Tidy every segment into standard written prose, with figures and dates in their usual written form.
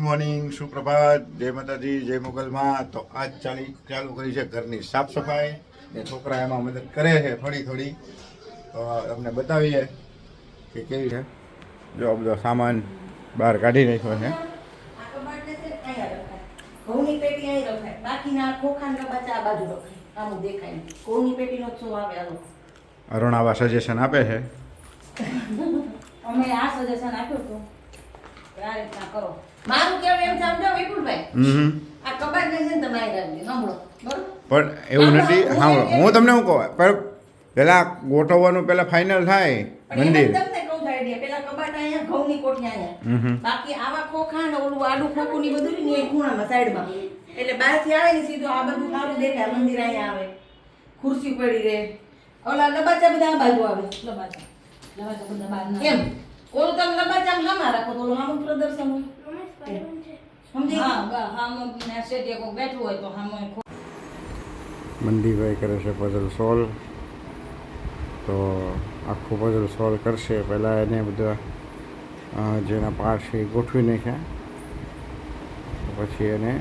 Morning, સુપ્રભાત, જય માતાજી, જય મોગલમાં. તો આજ ચાલુ કરી છે ઘરની સાફ સફાઈ ને છોકરા એમાં મદદ કરે છે થોડી. તો તમને બતાવીએ કે કેવી છે. જો બધો સામાન બહાર કાઢી નાખ્યો છે. ઘઉંની પેટી અહીં રખાય, બાકીના ખોખાના બચ્ચા આ બાજુ રખાય. આમ દેખાય ઘઉંની પેટીનો શું આવે આલો. અરુણ આવા સજેશન આપે છે. અમે આ સજેશન આપ્યું હતું આ રીતના કરો. મારું કેવું એમ સમજો વિપુલભાઈ, આ કબાટ ને છે ને તમે અહીં રાખજો, સાંભળો બરોબર. પણ એવું નથી, સાંભળો હું તમને શું કહું, પણ પેલા ગોઠવવાનું પેલા ફાઇનલ થાય મંદિર. તમને કહું આઈડિયા, પેલા કબાટ અહીંયા, ઘઉંની કોઠી અહીંયા, બાકી આવા ખોખા ને ઓલું આડું ખોખું ની બધું ને એ ખૂણામાં સાઈડમાં, એટલે બહારથી આવે ને સીધું આ બધું સારું દેખાય. મંદિર અહીંયા આવે, ખુરશી પડી રહે, ઓલા લબાચા બધા આ બાજુ આવે, લબાચા બધા બહાર એમ. ઓલું તમે લબાચા હામાં રાખો તો ઓલું હામું પ્રદર્શન હોય, સમજી? બેઠું હોય તો હામું. મંદીભાઈ કરે છે પઝલ સોલ્વ. તો આખું પઝલ સોલ્વ કરશે. પહેલાં એને બધા જેના પાર્ટ છે એ ગોઠવી નાખ્યા, પછી એને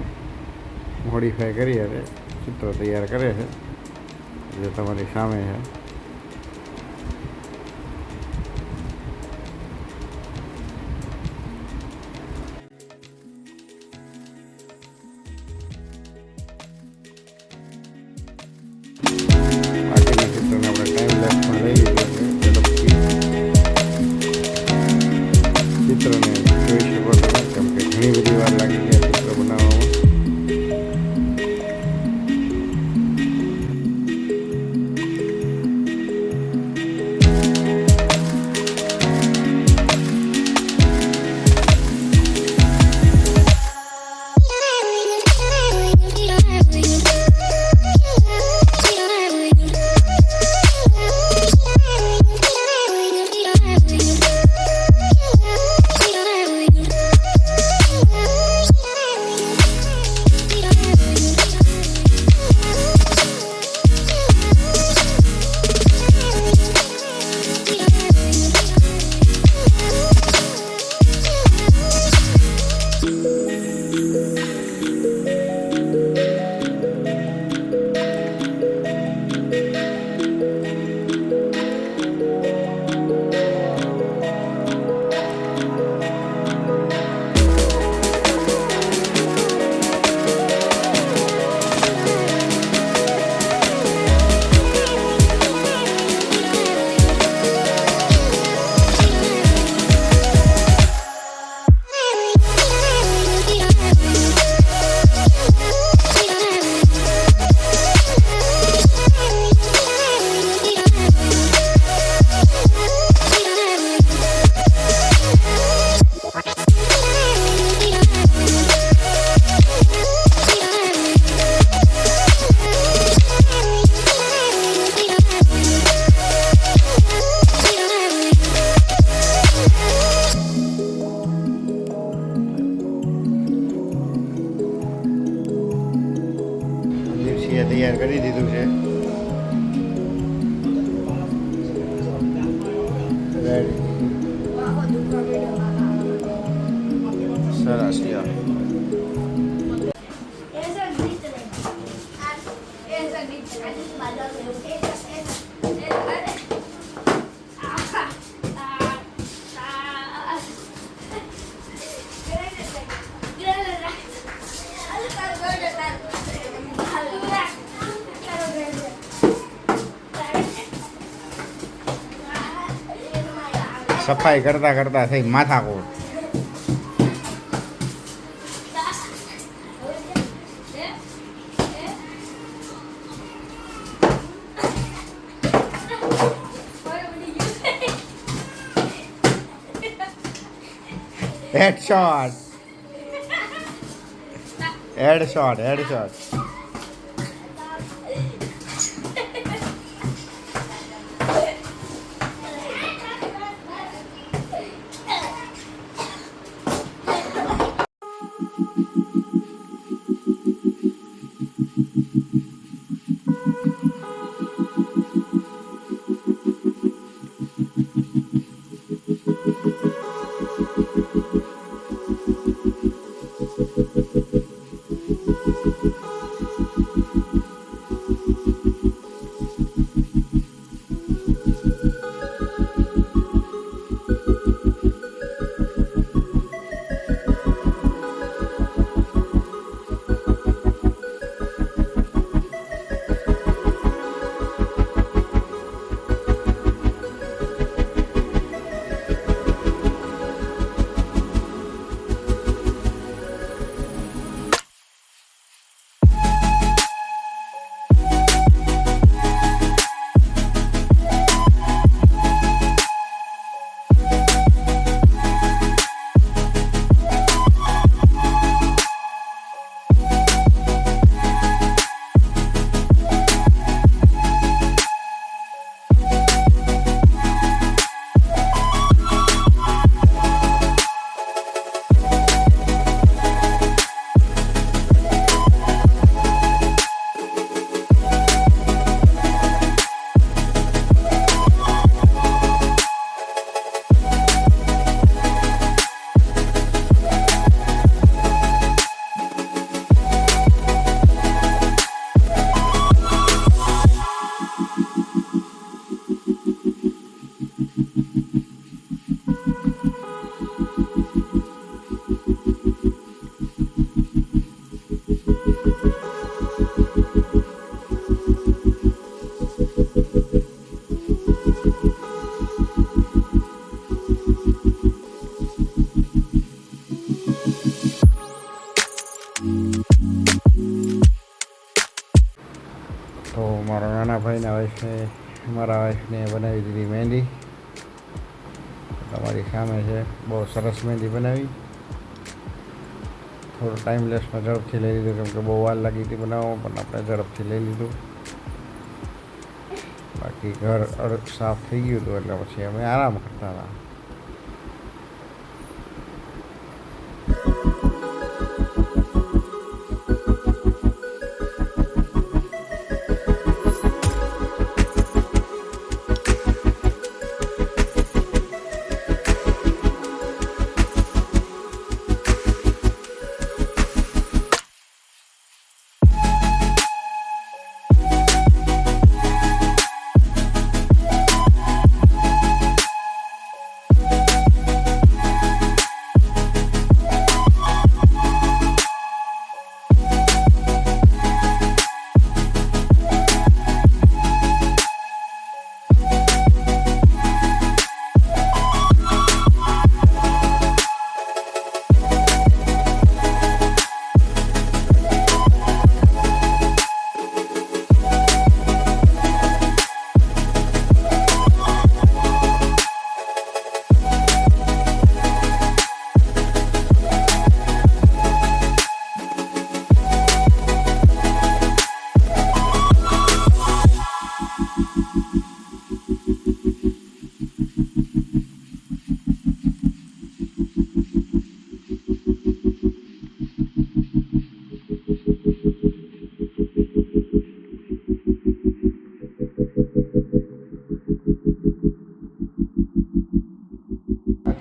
મોડિફાઈ કરી અને ચિત્ર તૈયાર કરે છે, જે તમારી સામે છે. બાકીના ચિત્રને આપણે ટાઈમ લેફ્ટમાં લઈ લીધો છે. ઝડપથી ચિત્રને જોઈ શકો તમે, કેમ કે ઘણી બધી વાર લાગી ગયા ચિત્ર બનાવવામાં. તૈયાર કરી દીધું છે. સરસ યાર. સફાઈ કરતા કરતા થઈ માથાકૂટ. હેડશોટ. તો મારા નાના ભાઈના વાઈફને મારા વાઈફને બનાવી દીધી મહેંદી. તમારી સામે છે, બહુ સરસ મહેંદી બનાવી. થોડો ટાઈમલેસમાં ઝડપથી લઈ લીધું કેમ કે બહુ વાર લાગી હતી બનાવવામાં, પણ આપણે ઝડપથી લઈ લીધું. બાકી ઘર સાફ થઈ ગયું હતું એટલે પછી અમે આરામ કરતા હતા.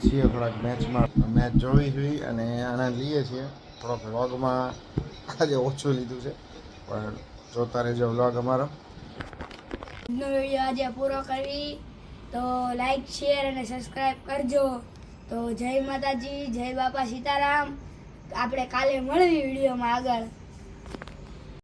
છીએ થોડાક મેચ જોવી જોઈએ અને આને લઈએ છીએ. થોડોક વ્લોગમાં આજે ઓછું લીધું છે, પણ જોતા રહેજો વ્લોગ અમારો. આજનો વિડીયો આજે પૂરો કરી, તો લાઈક શેર અને સબસ્ક્રાઈબ કરજો. તો જય માતાજી, જય બાપા સીતારામ. આપણે કાલે મળવી વિડીયોમાં આગળ.